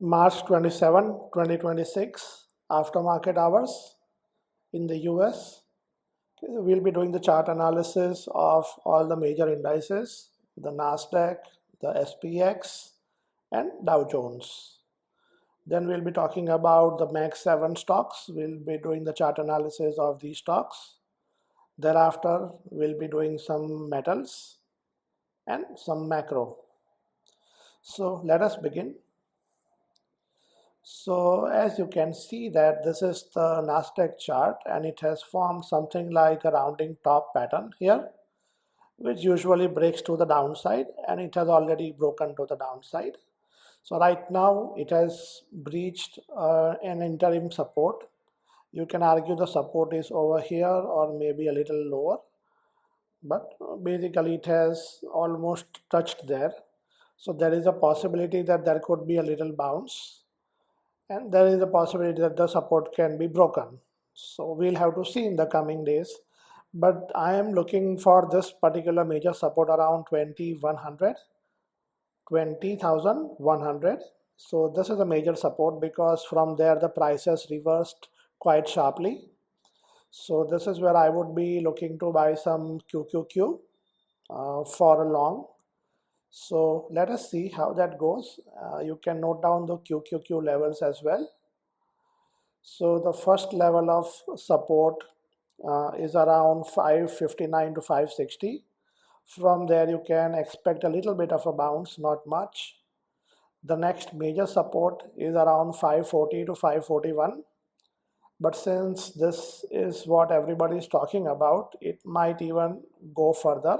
March 27, 2026, after market hours in the US. We'll be doing the chart analysis of all the major indices, the Nasdaq, the SPX, and Dow Jones. Then we'll be talking about the Mag 7 stocks. We'll be doing the chart analysis of these stocks. Thereafter, we'll be doing some metals and some macro. So let us begin. So as you can see that this is the Nasdaq chart and it has formed something like a rounding top pattern here, which usually breaks to the downside, and it has already broken to the downside. So right now it has breached an interim support. You can argue the support is over here or maybe a little lower, but basically it has almost touched there. So there is a possibility that there could be a little bounce, and there is a possibility that the support can be broken. So we'll have to see in the coming days, but I am looking for this particular major support around 20,100. So this is a major support because from there the prices reversed quite sharply. So this is where I would be looking to buy some QQQ for a long. So let us see how that goes. You can note down the QQQ levels as well. So the first level of support is around 559 to 560. From there you can expect a little bit of a bounce, not much. The next major support is around 540 to 541. But since this is what everybody is talking about, it might even go further,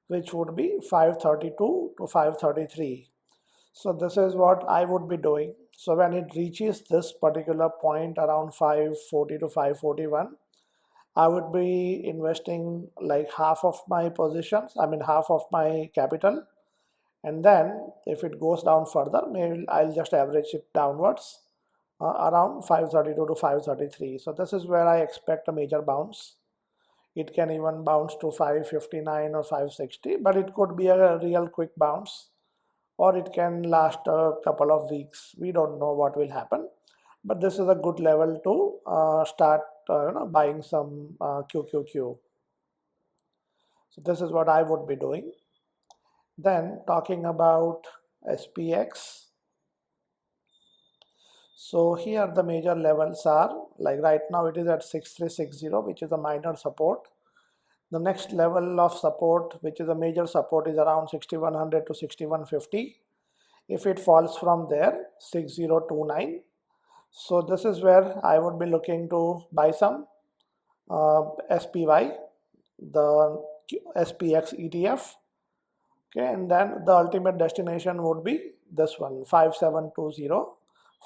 which would be 532 to 533. So this is what I would be doing. So when it reaches this particular point around 540 to 541, I would be investing like half of my positions, half of my capital. And then if it goes down further, maybe I'll just average it downwards around 532 to 533. So this is where I expect a major bounce. It can even bounce to 559 or 560, but it could be a real quick bounce, or it can last a couple of weeks. We don't know what will happen, but this is a good level to start buying some QQQ. So this is what I would be doing. Then talking about SPX. So here the major levels are, like right now it is at 6360, which is a minor support. The next level of support, which is a major support, is around 6100 to 6150. If it falls from there, 6029. So this is where I would be looking to buy some SPY, the SPX ETF. Okay, and then the ultimate destination would be this one, 5720,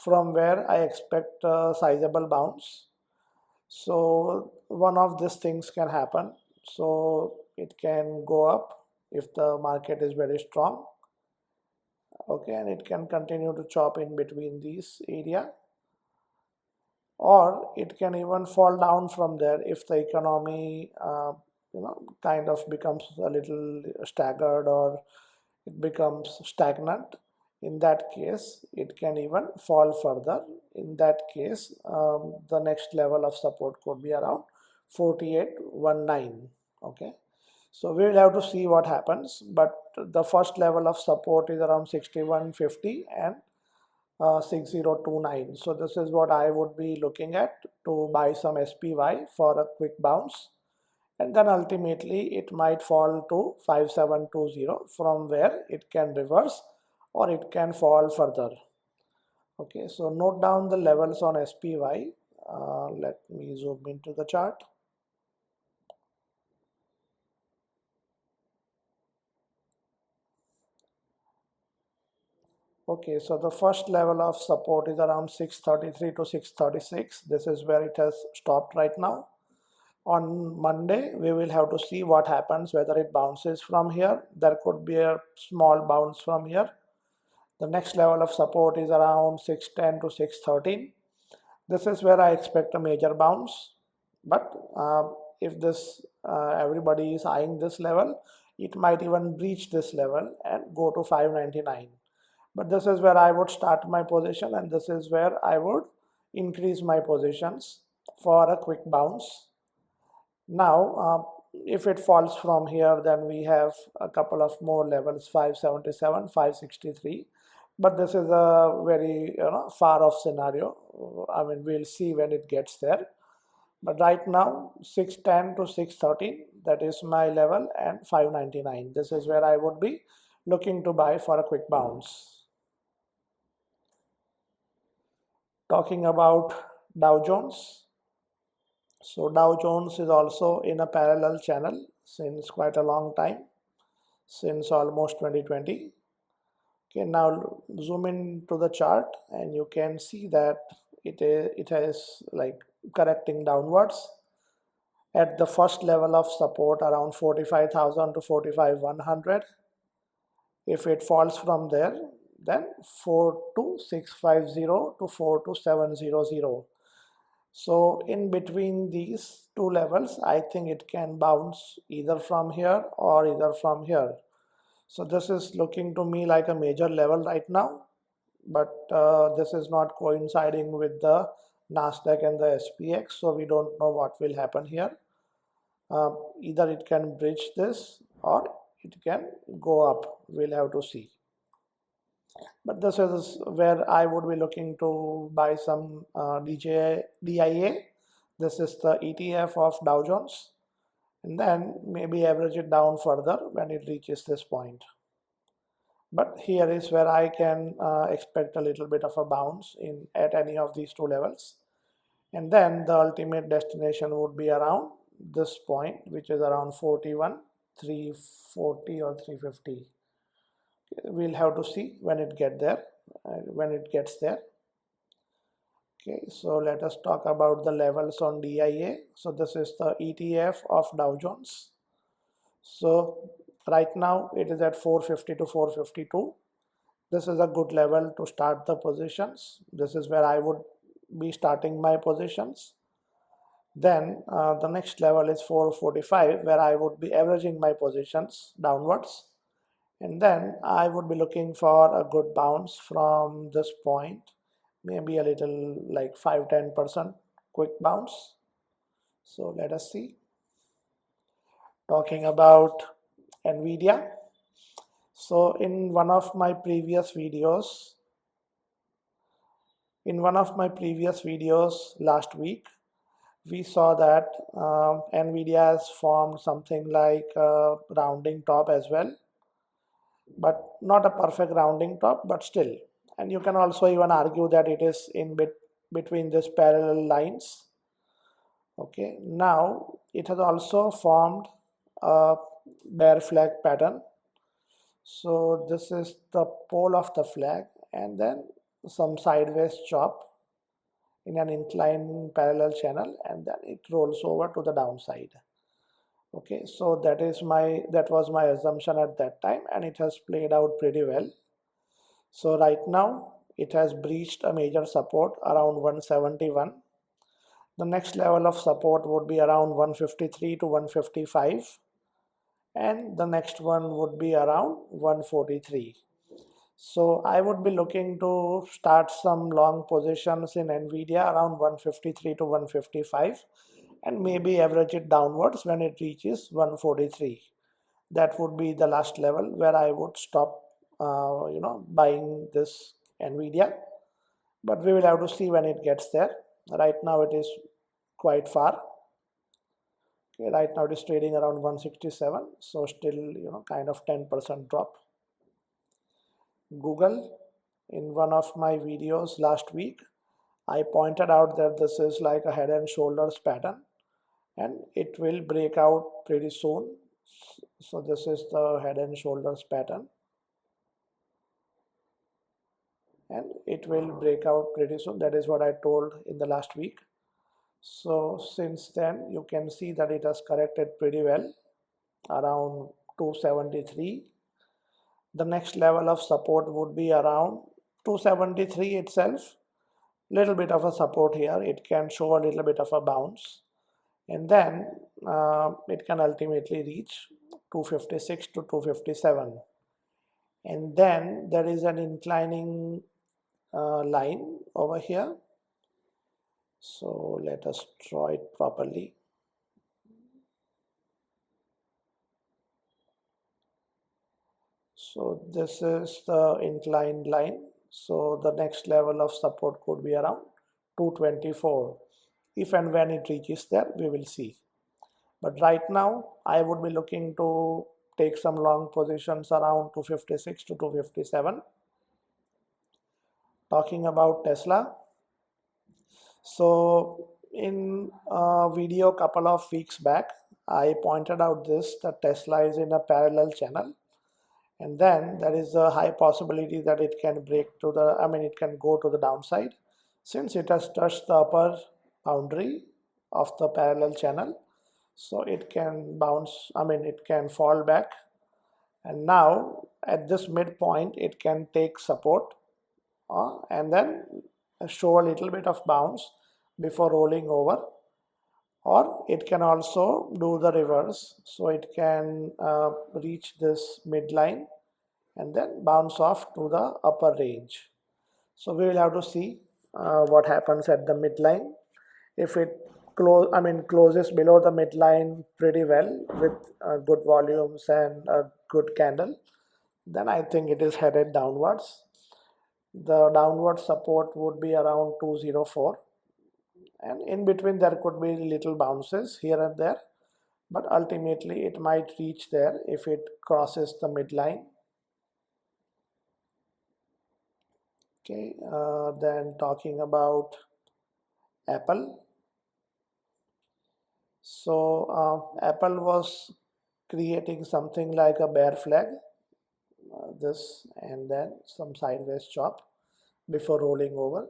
from where I expect a sizable bounce. So one of these things can happen. So it can go up if the market is very strong. Okay, and it can continue to chop in between these area, or it can even fall down from there if the economy kind of becomes a little staggered or it becomes stagnant. In that case it can even fall further. In that case the next level of support could be around 4819. Okay, so we will have to see what happens, but the first level of support is around 6150 and 6029. So this is what I would be looking at to buy some SPY for a quick bounce, and then ultimately it might fall to 5720, from where it can reverse or it can fall further. Okay, so note down the levels on SPY. Let me zoom into the chart. Okay, so the first level of support is around 633 to 636. This is where it has stopped right now. On Monday, we will have to see what happens, whether it bounces from here. There could be a small bounce from here. The next level of support is around 610 to 613. This is where I expect a major bounce. But if this everybody is eyeing this level, it might even breach this level and go to 599. But this is where I would start my position, and this is where I would increase my positions for a quick bounce. Now, if it falls from here, then we have a couple of more levels, 577, 563. But this is a very far off scenario. I mean, we'll see when it gets there. But right now, 610 to 613, that is my level, and 599. This is where I would be looking to buy for a quick bounce. Talking about Dow Jones. So Dow Jones is also in a parallel channel since quite a long time, since almost 2020. Okay, now zoom in to the chart and you can see that it has like correcting downwards at the first level of support around 45,000 to 45,100. If it falls from there, then 42650 to 42700. So in between these two levels, I think it can bounce either from here or either from here. So this is looking to me like a major level right now, but this is not coinciding with the Nasdaq and the SPX, so we don't know what will happen here. Either it can bridge this or it can go up. We'll have to see. But this is where I would be looking to buy some DIA. This is the ETF of Dow Jones, and then maybe average it down further when it reaches this point. But here is where I can expect a little bit of a bounce at any of these two levels, and then the ultimate destination would be around this point, which is around 41, 340 or 350. We'll have to see when it gets there. Okay, so let us talk about the levels on DIA. So this is the ETF of Dow Jones. So right now it is at 450 to 452. This is a good level to start the positions. This is where I would be starting my positions. Then the next level is 445, where I would be averaging my positions downwards. And then I would be looking for a good bounce from this point, maybe a little like 5-10% quick bounce. So let us see. Talking about Nvda. So in one of my previous videos last week, we saw that Nvda has formed something like a rounding top as well, but not a perfect rounding top, but still. And you can also even argue that it is in between these parallel lines. Okay, now it has also formed a bear flag pattern. So this is the pole of the flag, and then some sideways chop in an inclined parallel channel, and then it rolls over to the downside. Okay, so that was my assumption at that time, and it has played out pretty well. So right now it has breached a major support around 171. The next level of support would be around 153 to 155, and the next one would be around 143. So I would be looking to start some long positions in Nvidia around 153 to 155, and maybe average it downwards when it reaches 143. That would be the last level where I would stop buying this Nvidia, but we will have to see when it gets there. Right now it is quite far. Okay, right now it is trading around 167, so still kind of 10% drop. Google, in one of my videos last week, I pointed out that this is like a head and shoulders pattern, and it will break out pretty soon. So this is the head and shoulders pattern, and it will break out pretty soon. That is what I told in the last week. So since then you can see that it has corrected pretty well around 273. The next level of support would be around 273 itself. Little bit of a support here. It can show a little bit of a bounce, and then it can ultimately reach 256 to 257. and then there is an inclining line over here. So let us draw it properly. So this is the inclined line. So the next level of support could be around 224. If and when it reaches there, we will see. But right now, I would be looking to take some long positions around 256 to 257. Talking about Tesla. So in a video couple of weeks back, I pointed out this, that Tesla is in a parallel channel. And then there is a high possibility that it can break to the, it can go to the downside since it has touched the upper boundary of the parallel channel. So it can bounce, it can fall back. And now at this midpoint, it can take support and then show a little bit of bounce before rolling over. Or it can also do the reverse. So it can reach this midline and then bounce off to the upper range. So we will have to see what happens at the midline. If it closes below the midline pretty well with good volumes and a good candle, then I think it is headed downwards. The downward support would be around 204, and in between there could be little bounces here and there, but ultimately it might reach there if it crosses the midline. Okay, then talking about Apple. So Apple was creating something like a bear flag, this and then some sideways chop before rolling over.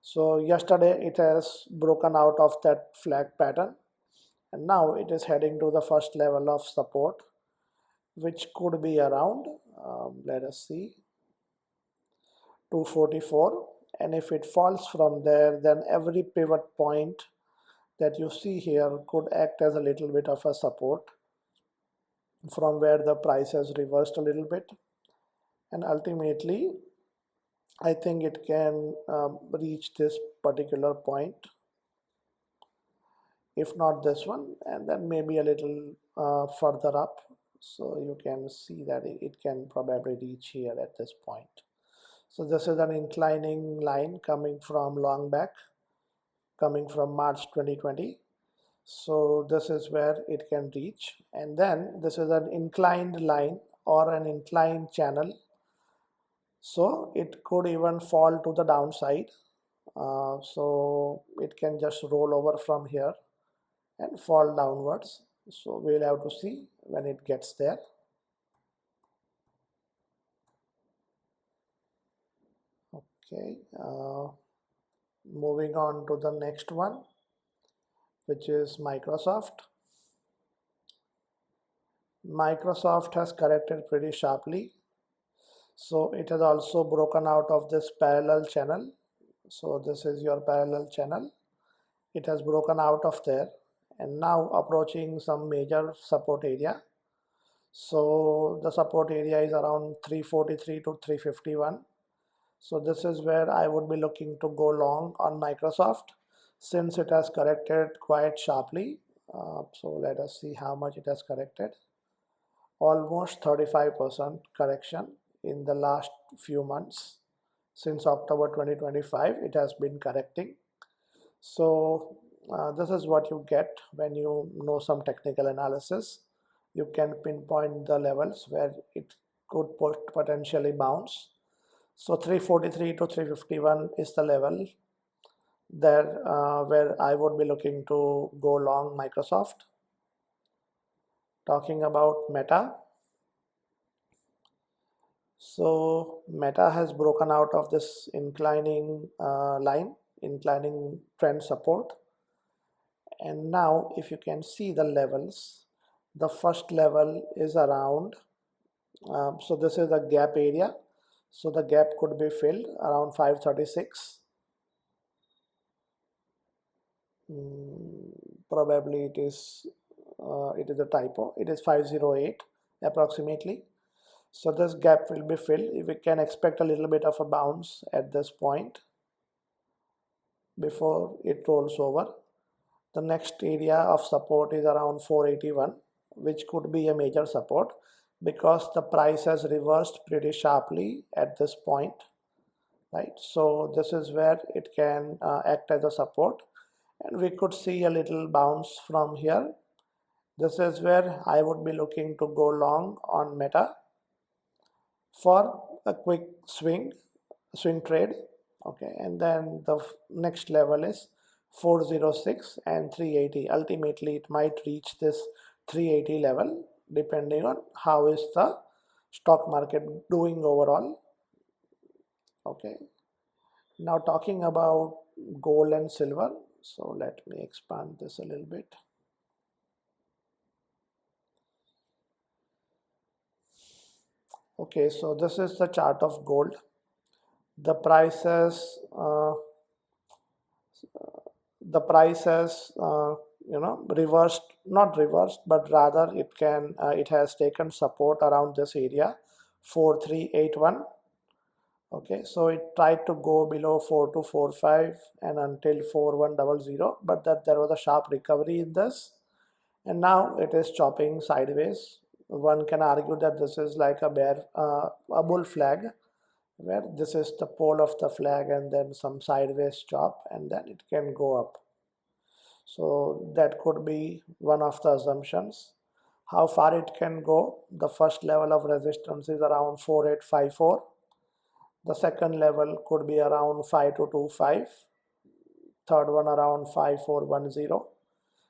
So yesterday it has broken out of that flag pattern, and now it is heading to the first level of support, which could be around, let us see, 244. And if it falls from there, then every pivot point that you see here could act as a little bit of a support from where the price has reversed a little bit, and ultimately I think it can reach this particular point, if not this one, and then maybe a little further up. So you can see that it can probably reach here at this point. So this is an inclining line coming from long back, coming from March 2020. So this is where it can reach, and then this is an inclined line or an inclined channel, so it could even fall to the downside. So it can just roll over from here and fall downwards. So we'll have to see when it gets there. Okay, moving on to the next one, which is Microsoft. Microsoft has corrected pretty sharply. So it has also broken out of this parallel channel. So this is your parallel channel. It has broken out of there and now approaching some major support area. So the support area is around 343 to 351. So this is where I would be looking to go long on Microsoft since it has corrected quite sharply. So let us see how much it has corrected. Almost 35% correction in the last few months. Since October 2025, it has been correcting. So this is what you get when you know some technical analysis. You can pinpoint the levels where it could potentially bounce. So 343 to 351 is the level there where I would be looking to go long Microsoft. Talking about Meta. So Meta has broken out of this inclining line, inclining trend support. And now if you can see the levels, the first level is around, so this is the gap area. So the gap could be filled around 536. Probably it is a typo. It is 508 approximately. So this gap will be filled. We can expect a little bit of a bounce at this point before it rolls over. The next area of support is around 481, which could be a major support because the price has reversed pretty sharply at this point, right? So this is where it can act as a support, and we could see a little bounce from here. This is where I would be looking to go long on Meta for a quick swing trade. Okay, and then the next level is 406 and 380. Ultimately it might reach this 380 level depending on how is the stock market doing overall. Okay, now talking about gold and silver, so let me expand this a little bit. Okay, so this is the chart of gold. The prices reversed, not reversed, but rather it has taken support around this area 4381. Okay, so it tried to go below 4245 and until 4100, but that there was a sharp recovery in this, and now it is chopping sideways. One can argue that this is like a bull flag, where this is the pole of the flag and then some sideways chop, and then it can go up. So that could be one of the assumptions. How far it can go? The first level of resistance is around 4854. The second level could be around 5225. Third one around 5410.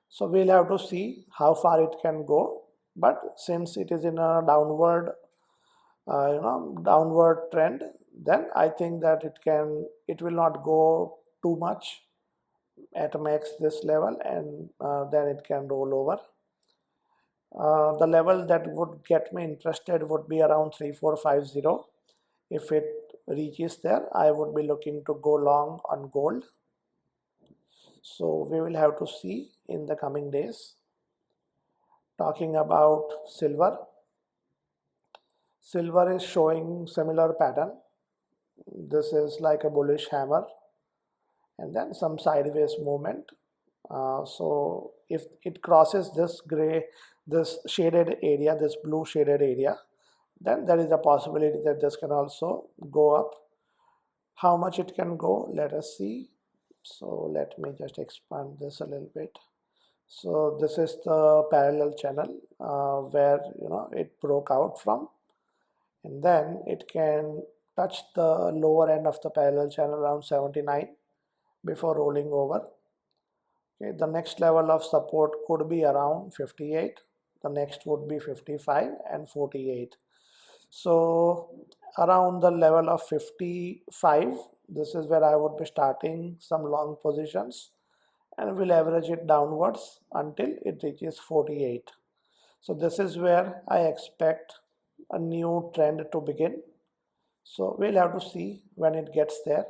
So we'll have to see how far it can go. But since it is in a downward trend, then I think that it will not go too much at max this level, and then it can roll over. The level that would get me interested would be around 3450. If it reaches there, I would be looking to go long on gold. So we will have to see in the coming days. Talking about silver. Silver is showing similar pattern. This is like a bullish hammer and then some sideways movement. So if it crosses this shaded area, this blue shaded area, then there is a possibility that this can also go up. How much it can go, let us see. So let me just expand this a little bit. So this is the parallel channel where it broke out from, and then it can touch the lower end of the parallel channel around 79 before rolling over. Okay, the next level of support could be around 58. The next would be 55 and 48. So around the level of 55, this is where I would be starting some long positions, and we'll average it downwards until it reaches 48. So this is where I expect a new trend to begin. So we'll have to see when it gets there.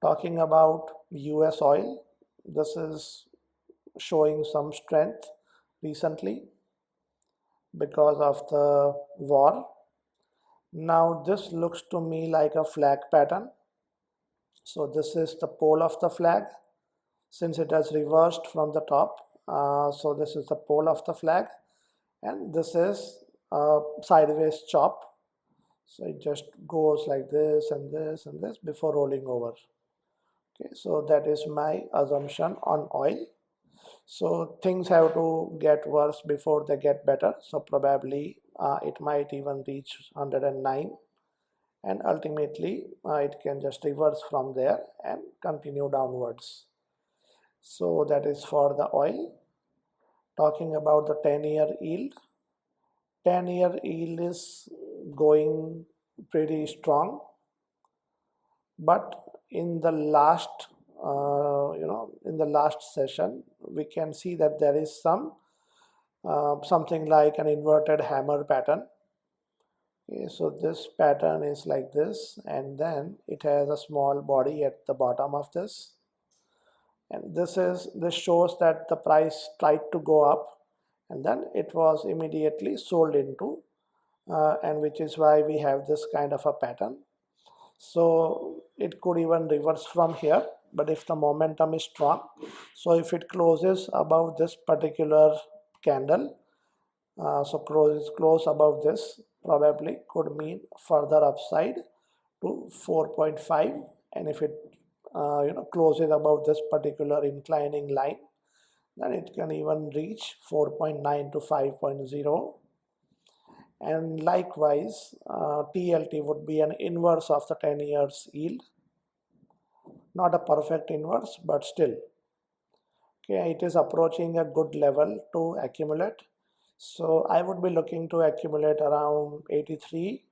Talking about US oil, this is showing some strength recently because of the war. Now this looks to me like a flag pattern. So this is the pole of the flag, since it has reversed from the top. So this is the pole of the flag, and this is a sideways chop. So it just goes like this and this and this before rolling over. Okay, so that is my assumption on oil. So things have to get worse before they get better. So probably it might even reach 109, and ultimately it can just reverse from there and continue downwards. So that is for the oil. Talking about the 10-year yield. 10-year yield is going pretty strong, but in the last session we can see that there is something like an inverted hammer pattern. Okay, so this pattern is like this, and then it has a small body at the bottom of this, and this shows that the price tried to go up and then it was immediately sold into and which is why we have this kind of a pattern. So it could even reverse from here, but if the momentum is strong, so if it closes above this particular candle, so close above this probably could mean further upside to 4.5, and if it closes above this particular inclining line, then it can even reach 4.9 to 5.0. And likewise, TLT would be an inverse of the 10 years yield. Not a perfect inverse, but still. Okay, it is approaching a good level to accumulate. So I would be looking to accumulate around 83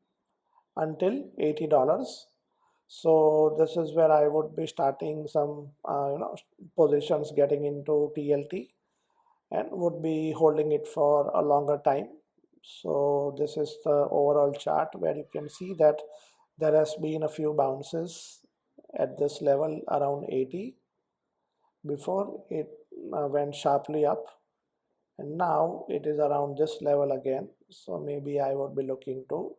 until $80. So this is where I would be starting some positions getting into TLT, and would be holding it for a longer time. So this is the overall chart where you can see that there has been a few bounces at this level around 80 before it went sharply up, and now it is around this level again. So maybe I would be looking to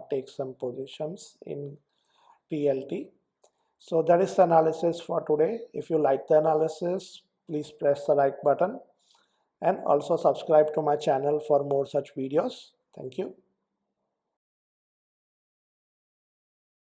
take some positions in TLT. So that is the analysis for today. If you like the analysis, please press the like button and also subscribe to my channel for more such videos. Thank you.